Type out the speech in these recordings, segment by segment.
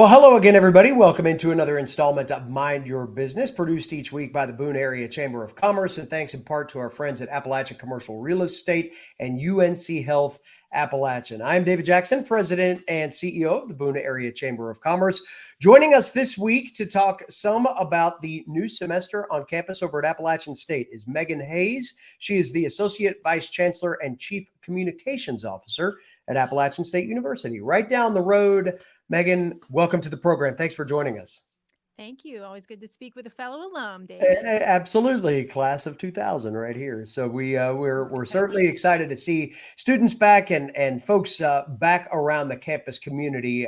Well, hello again, everybody. Welcome into another installment of Mind Your Business, produced each week by the Boone Area Chamber of Commerce. And thanks in part to our friends at Appalachian Commercial Real Estate and UNC Health Appalachian. I'm David Jackson, President and CEO of the Boone Area Chamber of Commerce. Joining us this week to talk some about the new semester on campus over at Appalachian State is Megan Hayes. She is the Associate Vice Chancellor and Chief Communications Officer at Appalachian State University, right down the road. Megan, welcome to the program. Thanks for joining us. Thank you. Always good to speak with a fellow alum, David. Absolutely, class of 2000 right here. So we're certainly excited to see students back and folks back around the campus community.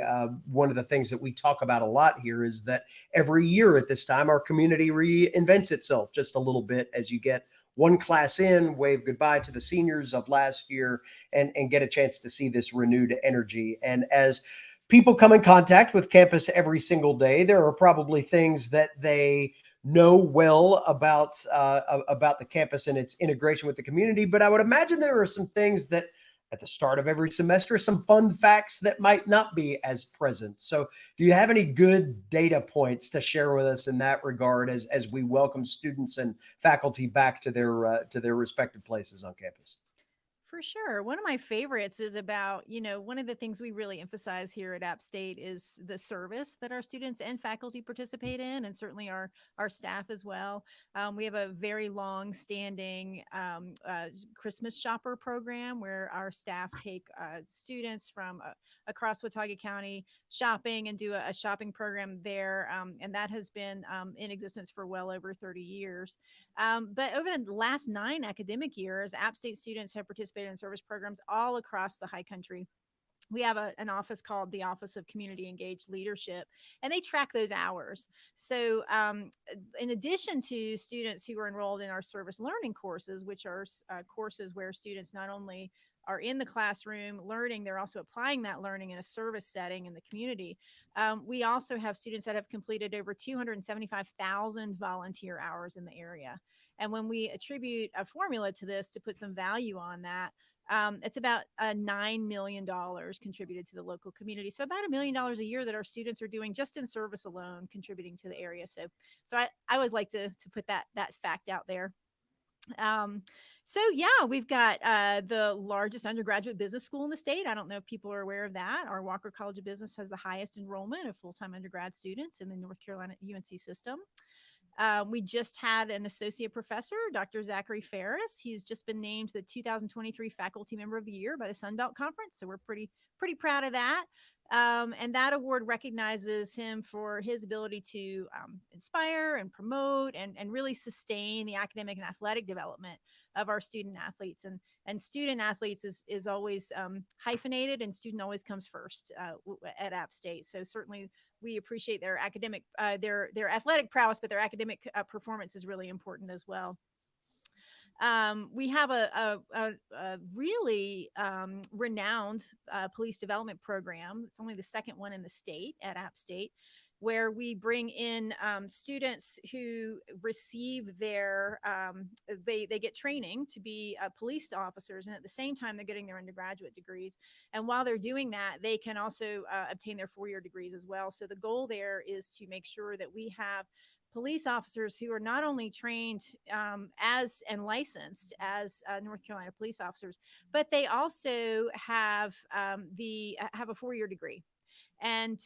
One of the things that we talk about a lot here is that every year at this time, our community reinvents itself just a little bit as you get one class in, wave goodbye to the seniors of last year, and get a chance to see this renewed energy. And as people come in contact with campus every single day, there are probably things that they know well about the campus and its integration with the community. But I would imagine there are some things that at the start of every semester, some fun facts that might not be as present. So do you have any good data points to share with us in that regard as we welcome students and faculty back to their respective places on campus? For sure. One of my favorites is about, one of the things we really emphasize here at App State is the service that our students and faculty participate in, and certainly our staff as well. We have a very long standing Christmas shopper program where our staff take students from across Watauga County shopping and do a shopping program there. And that has been in existence for well over 30 years. But over the last 9 academic years, App State students have participated in service programs all across the high country. We have an office called the Office of Community Engaged Leadership, and they track those hours. So, in addition to students who are enrolled in our service learning courses, which are courses where students not only are in the classroom learning, they're also applying that learning in a service setting in the community. We also have students that have completed over 275,000 volunteer hours in the area. And when we attribute a formula to this to put some value on that, it's about $9 million contributed to the local community. So about $1 million a year that our students are doing just in service alone, contributing to the area. So I always like to put that fact out there. Um, so yeah, we've got the largest undergraduate business school in the state. I don't know if people are aware of that. Our Walker College of Business has the highest enrollment of full-time undergrad students in the North Carolina UNC system. We just had an associate professor, Dr. Zachary Ferris. He's just been named the 2023 Faculty Member of the Year by the Sun Belt Conference, so we're pretty proud of that. And that award recognizes him for his ability to inspire and promote and really sustain the academic and athletic development of our student athletes. And student athletes is always hyphenated, and student always comes first at App State. So certainly we appreciate their academic their athletic prowess, but their academic performance is really important as well. We have a really renowned police development program. It's only the second one in the state at App State, where we bring in students who receive they get training to be police officers, and at the same time they're getting their undergraduate degrees. And while they're doing that, they can also obtain their 4-year degrees as well. So the goal there is to make sure that we have police officers who are not only trained as and licensed as North Carolina police officers, but they also have a 4-year degree. And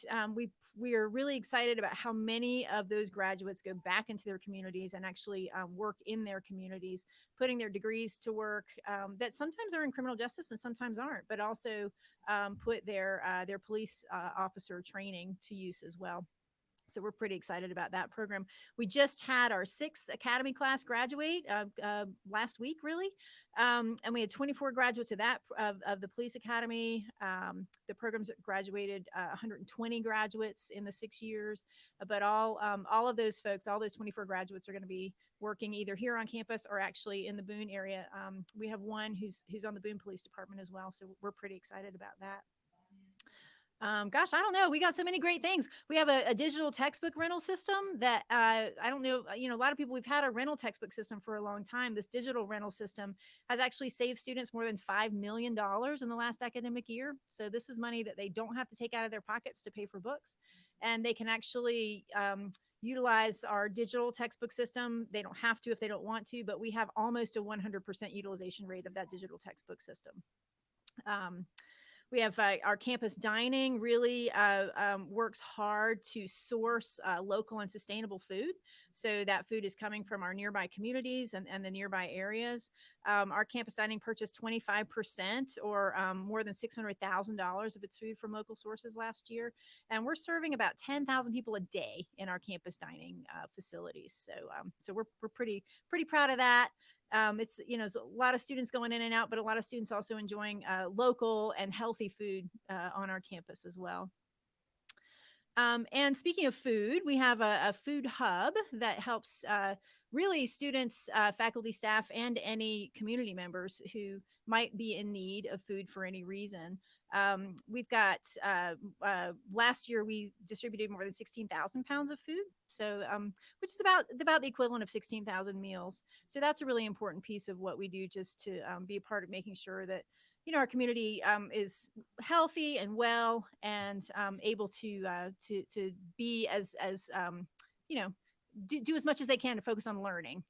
we are really excited about how many of those graduates go back into their communities and actually work in their communities, putting their degrees to work that sometimes are in criminal justice and sometimes aren't, but also put their police officer training to use as well. So we're pretty excited about that program. We just had our 6th academy class graduate last week, really, and we had 24 graduates of of the police academy. The programs graduated 120 graduates in the 6 years, but all of those folks, all those 24 graduates, are going to be working either here on campus or actually in the Boone area. We have one who's on the Boone Police Department as well, so we're pretty excited about that. Gosh, I don't know. We got so many great things. We have a digital textbook rental system that I don't know. A lot of people, we've had a rental textbook system for a long time. This digital rental system has actually saved students more than $5 million in the last academic year. So this is money that they don't have to take out of their pockets to pay for books. and they can actually utilize our digital textbook system. They don't have to if they don't want to, but we have almost a 100% utilization rate of that digital textbook system. Um, we have our campus dining really works hard to source local and sustainable food. So that food is coming from our nearby communities and the nearby areas. Our campus dining purchased 25% or more than $600,000 of its food from local sources last year. And we're serving about 10,000 people a day in our campus dining facilities. So we're pretty proud of that. It's it's a lot of students going in and out, but a lot of students also enjoying local and healthy food on our campus as well. And speaking of food, we have a food hub that helps really students, faculty, staff, and any community members who might be in need of food for any reason. We've got last year we distributed more than 16,000 pounds of food, so which is about the equivalent of 16,000 meals. So that's a really important piece of what we do, just to be a part of making sure that our community is healthy and well and able to be as you know do as much as they can to focus on learning.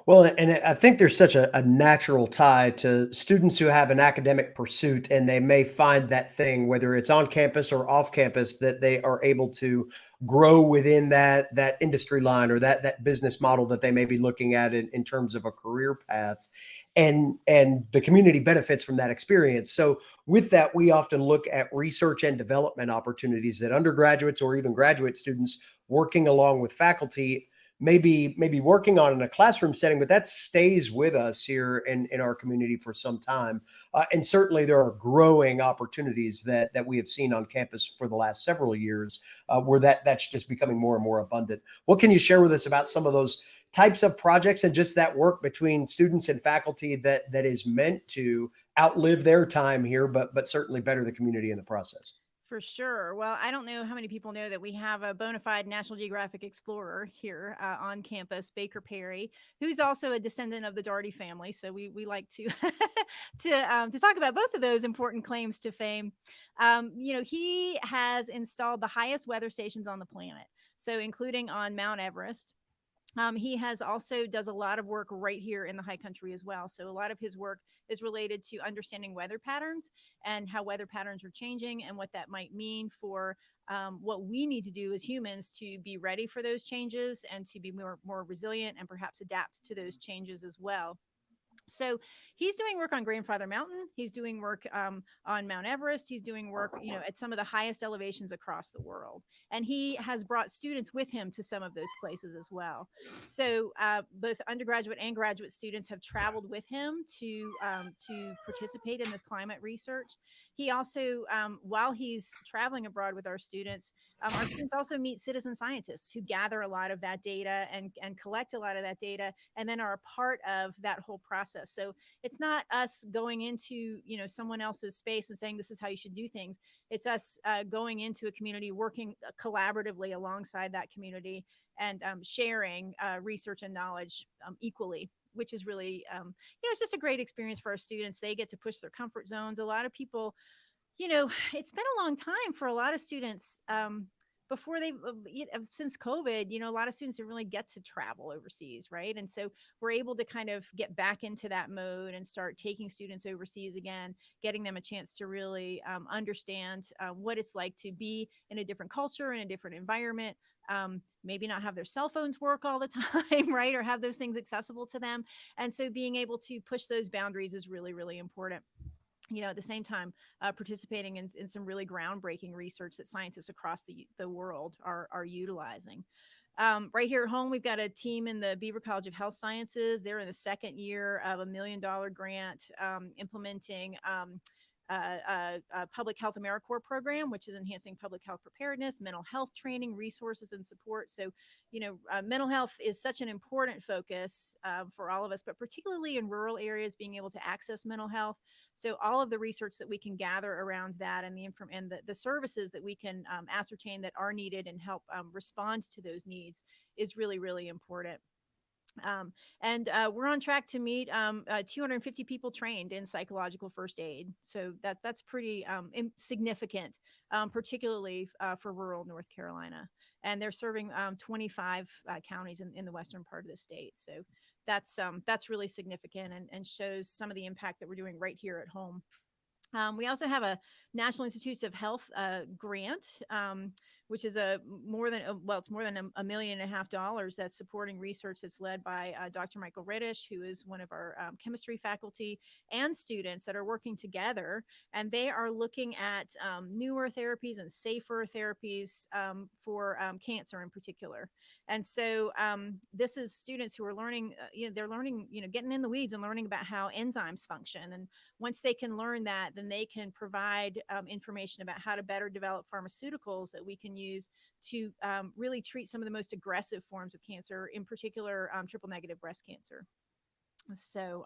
Well, and I think there's such a natural tie to students who have an academic pursuit, and they may find that thing, whether it's on campus or off campus, that they are able to grow within that industry line or that business model that they may be looking at in terms of a career path, and the community benefits from that experience. So with that, we often look at research and development opportunities that undergraduates or even graduate students working along with faculty maybe working on in a classroom setting, but that stays with us here in our community for some time. And certainly there are growing opportunities that we have seen on campus for the last several years where that's just becoming more and more abundant. What can you share with us about some of those types of projects and just that work between students and faculty that is meant to outlive their time here, but certainly better the community in the process? For sure. Well, I don't know how many people know that we have a bona fide National Geographic explorer here on campus, Baker Perry, who's also a descendant of the Doherty family. So we like to to talk about both of those important claims to fame. He has installed the highest weather stations on the planet, so including on Mount Everest. He has also does a lot of work right here in the high country as well. So a lot of his work is related to understanding weather patterns and how weather patterns are changing and what that might mean for what we need to do as humans to be ready for those changes and to be more resilient and perhaps adapt to those changes as well. So he's doing work on Grandfather Mountain. He's doing work on Mount Everest. He's doing work, at some of the highest elevations across the world. And he has brought students with him to some of those places as well. So both undergraduate and graduate students have traveled with him to participate in this climate research. He also, while he's traveling abroad with our students also meet citizen scientists who gather a lot of that data and collect a lot of that data and then are a part of that whole process. So it's not us going into someone else's space and saying this is how you should do things. It's us going into a community, working collaboratively alongside that community and sharing research and knowledge equally, which is really it's just a great experience for our students. They get to push their comfort zones. A lot of people, it's been a long time for a lot of students. Before they since COVID, a lot of students didn't really get to travel overseas, right? And so we're able to kind of get back into that mode and start taking students overseas again, getting them a chance to really understand what it's like to be in a different culture, in a different environment. Maybe not have their cell phones work all the time, right? Or have those things accessible to them. And so being able to push those boundaries is really, really important. At the same time, participating in some really groundbreaking research that scientists across the world are utilizing. Right here at home, we've got a team in the Beaver College of Health Sciences. They're in the second year of $1 million grant implementing public health AmeriCorps program, which is enhancing public health preparedness, mental health training, resources, and support. So, mental health is such an important focus for all of us, but particularly in rural areas, being able to access mental health. So, all of the research that we can gather around that and the services that we can ascertain that are needed and help respond to those needs is really, really important. Um, and we're on track to meet 250 people trained in psychological first aid. So that's pretty significant, particularly for rural North Carolina. And they're serving 25 counties in the western part of the state. So that's really significant, and shows some of the impact that we're doing right here at home. We also have a National Institutes of Health grant, which is it's more than $1.5 million that's supporting research that's led by Dr. Michael Reddish, who is one of our chemistry faculty and students that are working together, and they are looking at newer therapies and safer therapies for cancer in particular. And so this is students who are learning, they're learning, getting in the weeds and learning about how enzymes function. And once they can learn that, then they can provide information about how to better develop pharmaceuticals that we can use to really treat some of the most aggressive forms of cancer, in particular triple negative breast cancer. So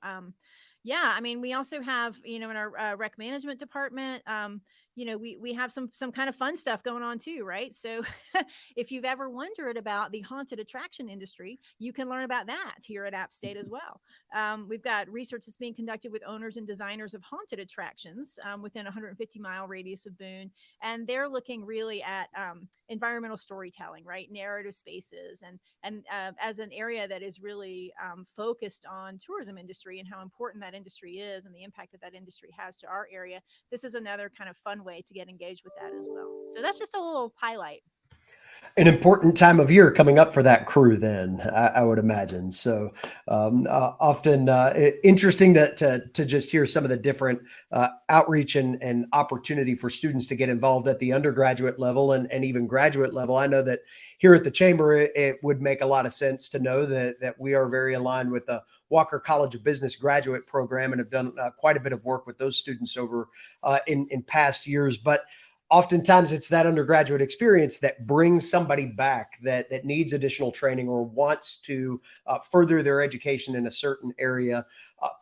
yeah, I mean, we also have, in our rec management department, we have some kind of fun stuff going on too, right? So if you've ever wondered about the haunted attraction industry, you can learn about that here at App State as well. We've got research that's being conducted with owners and designers of haunted attractions within a 150-mile radius of Boone, and they're looking really at environmental storytelling, right? Narrative spaces, and as an area that is really focused on tourism industry and how important that industry is and the impact that that industry has to our area. This is another kind of fun way to get engaged with that as well. So that's just a little highlight. An important time of year coming up for that crew then, I would imagine. So often interesting to just hear some of the different outreach and opportunity for students to get involved at the undergraduate level and even graduate level. I know that here at the Chamber, it would make a lot of sense to know that we are very aligned with the Walker College of Business graduate program and have done quite a bit of work with those students over in past years. But oftentimes it's that undergraduate experience that brings somebody back that needs additional training or wants to further their education in a certain area.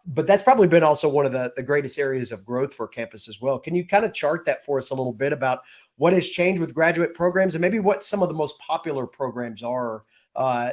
But that's probably been also one of the greatest areas of growth for campus as well. Can you kind of chart that for us a little bit about what has changed with graduate programs and maybe what some of the most popular programs are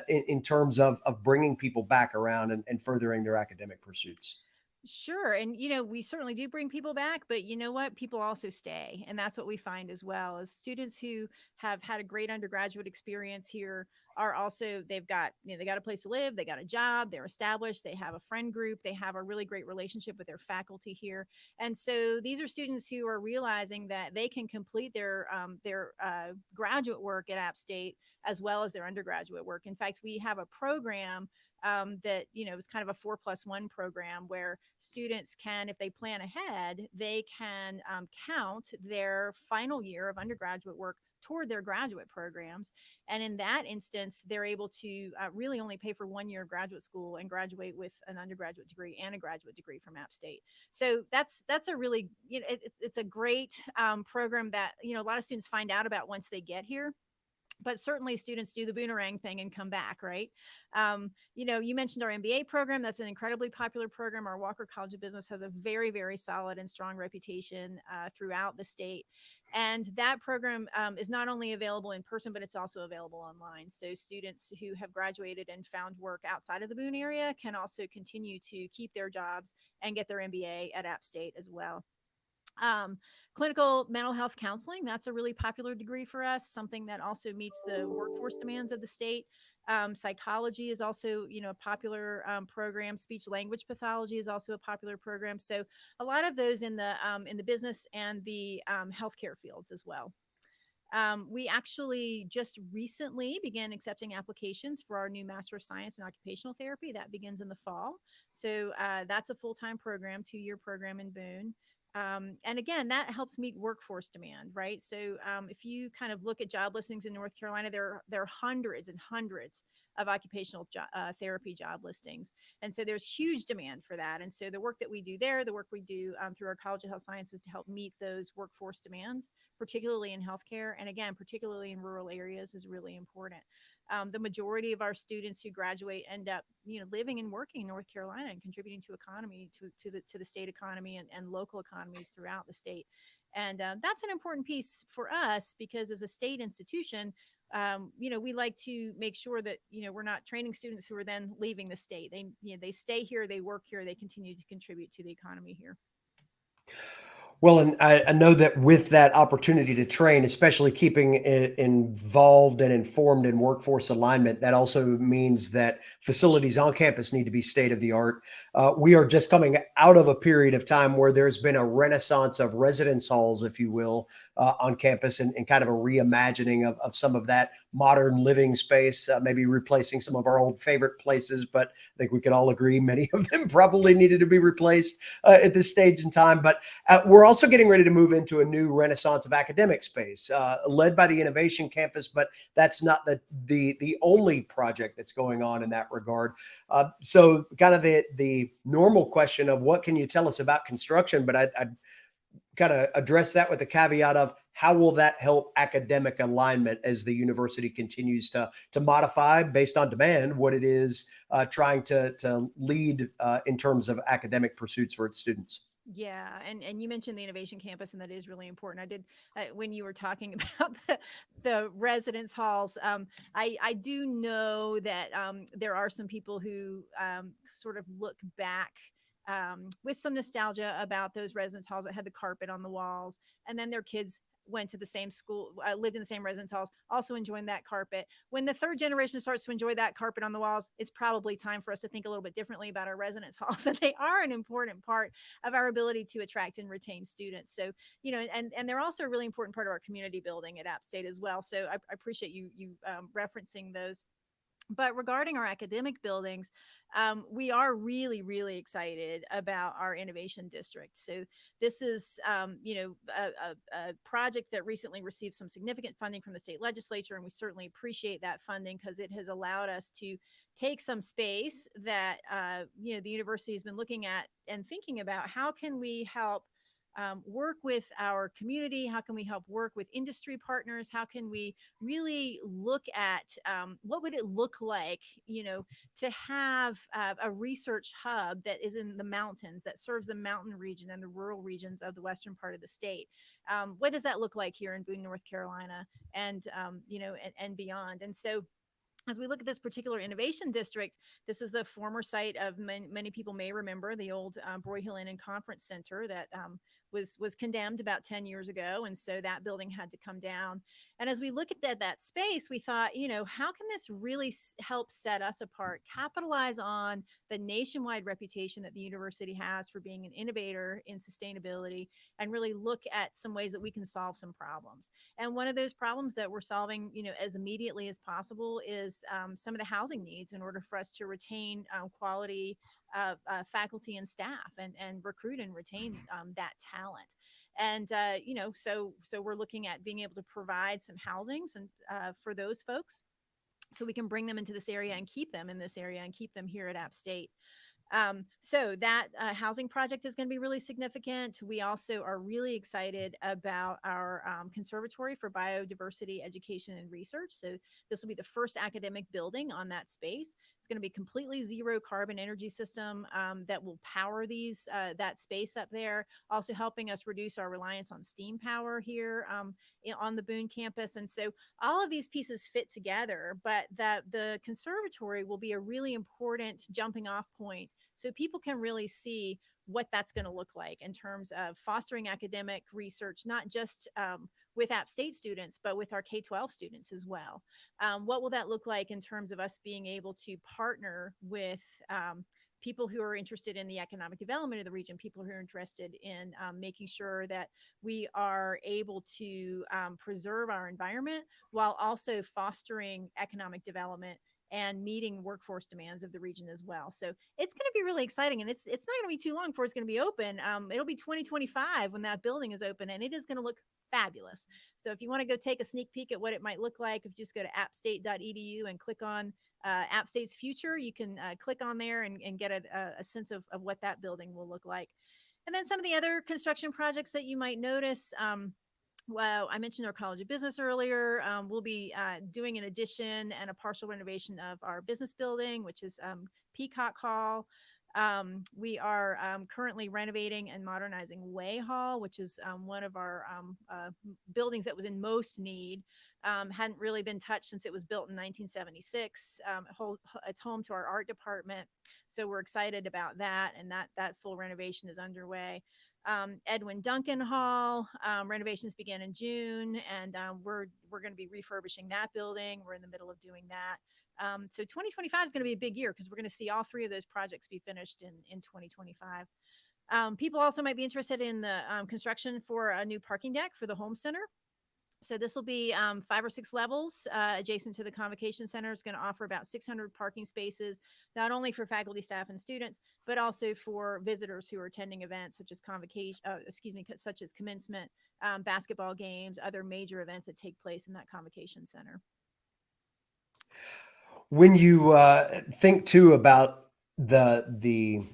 in terms of bringing people back around and furthering their academic pursuits? Sure. And, we certainly do bring people back, but you know what? People also stay. And that's what we find as well, as students who have had a great undergraduate experience here are also, they've got, they got a place to live, they got a job, they're established, they have a friend group, they have a really great relationship with their faculty here. And so these are students who are realizing that they can complete their graduate work at App State as well as their undergraduate work. In fact, we have a program that is kind of a 4+1 program where students can, if they plan ahead, they can count their final year of undergraduate work toward their graduate programs. And in that instance, they're able to really only pay for 1 year of graduate school and graduate with an undergraduate degree and a graduate degree from App State. So that's a really, it's a great program that a lot of students find out about once they get here, but certainly students do the boomerang thing and come back, right? You mentioned our MBA program. That's an incredibly popular program. Our Walker College of Business has a very, very solid and strong reputation throughout the state. And that program is not only available in person, but it's also available online. So students who have graduated and found work outside of the Boone area can also continue to keep their jobs and get their MBA at App State as well. Um, Clinical mental health counseling, that's a really popular degree for us, something that also meets the workforce demands of the state. Psychology is also, a popular program. Speech language pathology is also a popular program. So a lot of those in the business and the healthcare fields as well. We actually just recently began accepting applications for our new Master of Science in Occupational Therapy. That begins in the fall. So that's a full-time program, 2-year program in Boone. And again, that helps meet workforce demand, right? So if you kind of look at job listings in North Carolina, there are hundreds and hundreds of occupational therapy job listings. And so there's huge demand for that. And so the work that we do there, the work we do through our College of Health Sciences to help meet those workforce demands, particularly in healthcare, and again, particularly in rural areas, is really important. The majority of our students who graduate end up, living and working in North Carolina and contributing to economy, to the state economy and local economies throughout the state. And that's an important piece for us because as a state institution, we like to make sure that we're not training students who are then leaving the state. They stay here, they work here, they continue to contribute to the economy here. Well, and I know that with that opportunity to train, especially keeping involved and informed in workforce alignment, that also means that facilities on campus need to be state of the art. We are just coming out of a period of time where there's been a renaissance of residence halls, if you will, on campus, and kind of a reimagining of some of that modern living space, maybe replacing some of our old favorite places. But I think we could all agree many of them probably needed to be replaced at this stage in time. But we're also getting ready to move into a new renaissance of academic space, led by the Innovation Campus, but that's not the only project that's going on in that regard. So, kind of the normal question of what can you tell us about construction, but I'd kind of address that with the caveat of how will that help academic alignment as the university continues to modify based on demand what it is trying to lead in terms of academic pursuits for its students. Yeah, and you mentioned the innovation campus, and that is really important. I did when you were talking about the residence halls. I do know that there are some people who sort of look back with some nostalgia about those residence halls that had the carpet on the walls, and then their kids went to the same school, lived in the same residence halls, also enjoying that carpet. When the third generation starts to enjoy that carpet on the walls, it's probably time for us to think a little bit differently about our residence halls. And they are an important part of our ability to attract and retain students. So, and they're also a really important part of our community building at App State as well. So I appreciate you referencing those. But regarding our academic buildings, we are really, really excited about our innovation district. So this is, a project that recently received some significant funding from the state legislature, and we certainly appreciate that funding because it has allowed us to take some space that the university has been looking at and thinking about how can we help work with our community? How can we help work with industry partners? How can we really look at what would it look like, to have a research hub that is in the mountains that serves the mountain region and the rural regions of the western part of the state? What does that look like here in Boone, North Carolina, and and beyond? And so as we look at this particular innovation district, this is the former site of many people may remember the old Broy Hill Inn and Conference Center that was condemned about 10 years ago, and so that building had to come down. And as we look at that space, we thought, how can this really help set us apart, capitalize on the nationwide reputation that the university has for being an innovator in sustainability, and really look at some ways that we can solve some problems. And one of those problems that we're solving, as immediately as possible is some of the housing needs in order for us to retain quality faculty and staff, and recruit and retain that talent. And so we're looking at being able to provide some housings and for those folks, so we can bring them into this area and keep them in this area and keep them here at App State. So that housing project is going to be really significant. We also are really excited about our conservatory for biodiversity education and research. So this will be the first academic building on that space. It's going to be completely zero carbon energy system that will power that space up there, also helping us reduce our reliance on steam power here on the Boone campus. And so all of these pieces fit together, but that the conservatory will be a really important jumping off point so people can really see what that's going to look like in terms of fostering academic research, not just with App State students, but with our K-12 students as well. What will that look like in terms of us being able to partner with people who are interested in the economic development of the region, people who are interested in making sure that we are able to preserve our environment while also fostering economic development and meeting workforce demands of the region as well. So it's going to be really exciting, and it's not going to be too long before it's going to be open. It'll be 2025 when that building is open, and it is going to look fabulous. So if you want to go take a sneak peek at what it might look like, if you just go to appstate.edu and click on App State's future, you can click on there and get a sense of what that building will look like. And then some of the other construction projects that you might notice. Well, I mentioned our College of Business earlier. We'll be doing an addition and a partial renovation of our business building, which is Peacock Hall. We are currently renovating and modernizing Way Hall, which is one of our buildings that was in most need. Hadn't really been touched since it was built in 1976. It's home to our art department, so we're excited about that, and that full renovation is underway. Edwin Duncan Hall renovations began in June, and we're going to be refurbishing that building. We're in the middle of doing that. So 2025 is going to be a big year because we're going to see all three of those projects be finished in 2025. People also might be interested in the construction for a new parking deck for the home center. So this will be 5 or 6 levels adjacent to the convocation center. It's going to offer about 600 parking spaces, not only for faculty, staff, and students, but also for visitors who are attending events such as convocation, such as commencement, basketball games, other major events that take place in that convocation center. When you think too about the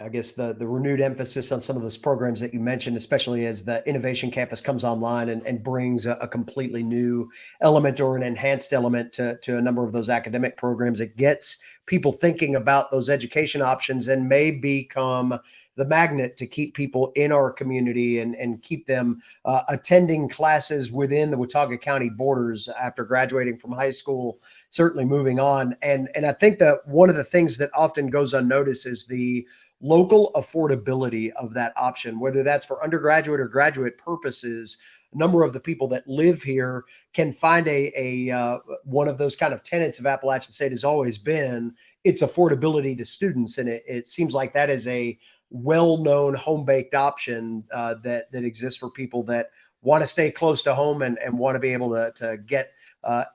I guess the renewed emphasis on some of those programs that you mentioned, especially as the innovation campus comes online and brings a completely new element or an enhanced element to a number of those academic programs, it gets people thinking about those education options and may become the magnet to keep people in our community and keep them attending classes within the Watauga County borders after graduating from high school, certainly moving on. And I think that one of the things that often goes unnoticed is the local affordability of that option, whether that's for undergraduate or graduate purposes. A number of the people that live here can find a one of those kind of tenets of Appalachian State has always been its affordability to students, and it seems like that is a well-known home-baked option that exists for people that want to stay close to home and want to be able to get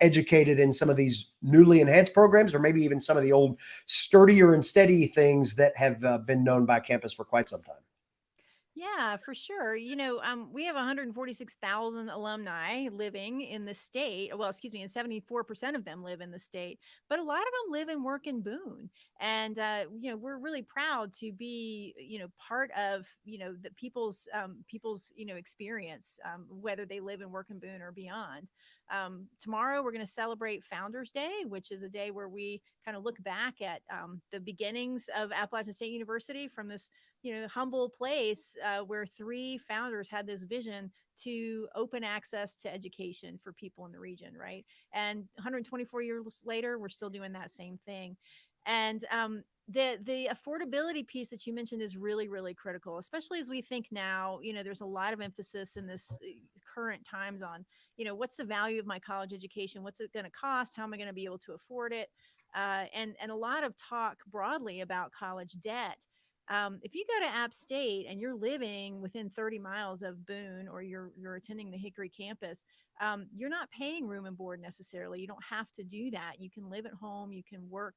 educated in some of these newly enhanced programs, or maybe even some of the old sturdier and steady things that have been known by campus for quite some time. Yeah, for sure. We have 146,000 alumni living in the state. Well, excuse me, and 74% of them live in the state, but a lot of them live and work in Boone. And, we're really proud to be, part of, the people's, experience, whether they live and work in Boone or beyond. Tomorrow, we're going to celebrate Founders Day, which is a day where we kind of look back at the beginnings of Appalachian State University from this humble place where three founders had this vision to open access to education for people in the region, right? And 124 years later, we're still doing that same thing. And the affordability piece that you mentioned is really, really critical, especially as we think now. There's a lot of emphasis in this current times on, what's the value of my college education? What's it going to cost? How am I going to be able to afford it? And a lot of talk broadly about college debt. If you go to App State and you're living within 30 miles of Boone, or you're attending the Hickory campus, you're not paying room and board necessarily. You don't have to do that. You can live at home. You can work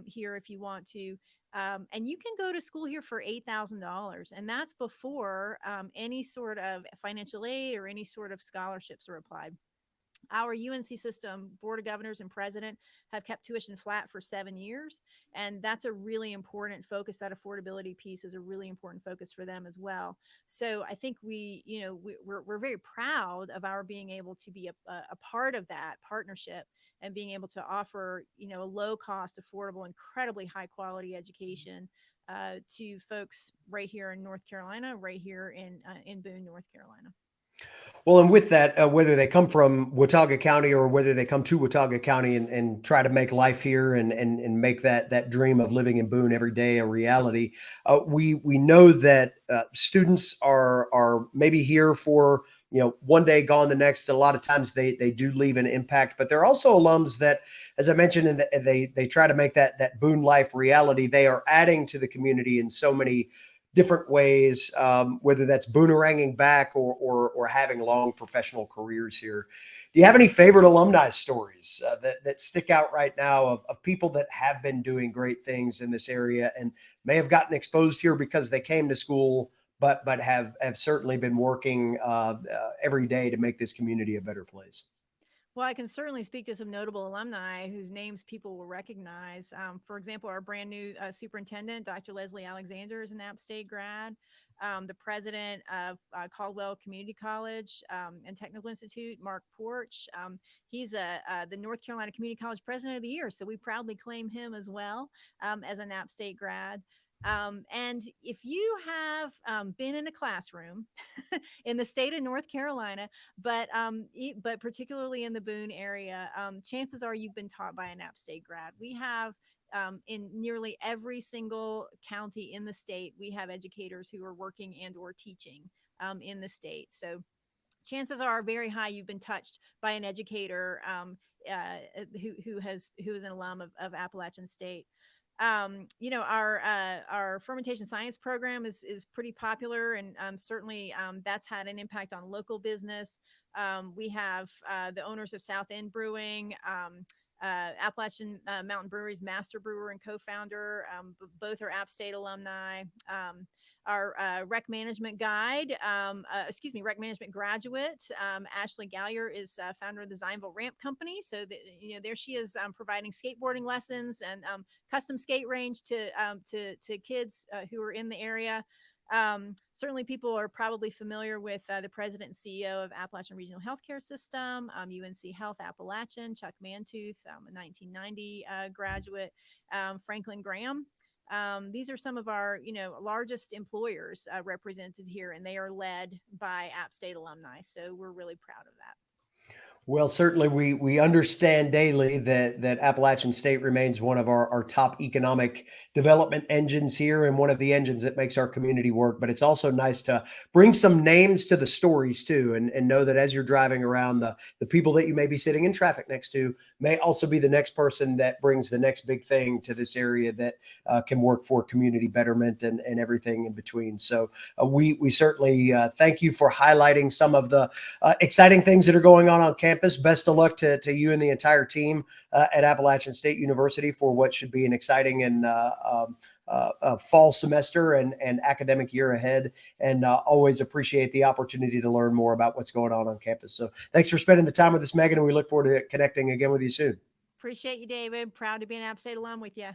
here if you want to. And you can go to school here for $8,000. And that's before any sort of financial aid or any sort of scholarships are applied. Our UNC system board of governors and president have kept tuition flat for 7 years, and that's a really important focus. That affordability piece is a really important focus for them as well. So I think we're very proud of our being able to be a part of that partnership and being able to offer a low cost, affordable, incredibly high quality education to folks right here in North Carolina, right here in Boone, North Carolina. Well, and with that, whether they come from Watauga County or whether they come to Watauga County and try to make life here and make that dream of living in Boone every day a reality, we know that students are maybe here for one day, gone the next. A lot of times they do leave an impact, but there are also alums that, as I mentioned, and they try to make that Boone life reality. They are adding to the community in so many different ways, whether that's boomeranging back or having long professional careers here. Do you have any favorite alumni stories that stick out right now of people that have been doing great things in this area and may have gotten exposed here because they came to school, but have certainly been working every day to make this community a better place? Well, I can certainly speak to some notable alumni whose names people will recognize. For example, our brand new superintendent, Dr. Leslie Alexander, is an App State grad. The president of Caldwell Community College and Technical Institute, Mark Porch. He's the North Carolina Community College President of the Year, so we proudly claim him as well as an App State grad. And if you have been in a classroom in the state of North Carolina, but particularly in the Boone area, chances are you've been taught by an App State grad. We have in nearly every single county in the state, we have educators who are working and or teaching in the state. So chances are very high you've been touched by an educator who is an alum of Appalachian State. Our fermentation science program is pretty popular, and certainly that's had an impact on local business. We have the owners of South End Brewing. Appalachian Mountain Brewery's master brewer and co-founder. Both are App State alumni. Our rec management rec management graduate, Ashley Gallier, is founder of the Zineville Ramp Company. So there she is, providing skateboarding lessons and custom skate range to kids who are in the area. Certainly, people are probably familiar with the president and CEO of Appalachian Regional Healthcare System, UNC Health Appalachian, Chuck Mantooth, a 1990 graduate, Franklin Graham. These are some of our, largest employers represented here, and they are led by App State alumni. So we're really proud of that. Well, certainly we understand daily that Appalachian State remains one of our top economic development engines here and one of the engines that makes our community work. But it's also nice to bring some names to the stories too, and know that as you're driving around, the people that you may be sitting in traffic next to may also be the next person that brings the next big thing to this area that can work for community betterment and everything in between. So we certainly thank you for highlighting some of the exciting things that are going on campus. Best of luck to you and the entire team at Appalachian State University for what should be an exciting and fall semester and academic year ahead. And always appreciate the opportunity to learn more about what's going on campus. So thanks for spending the time with us, Megan, and we look forward to connecting again with you soon. Appreciate you, David. Proud to be an App State alum with you.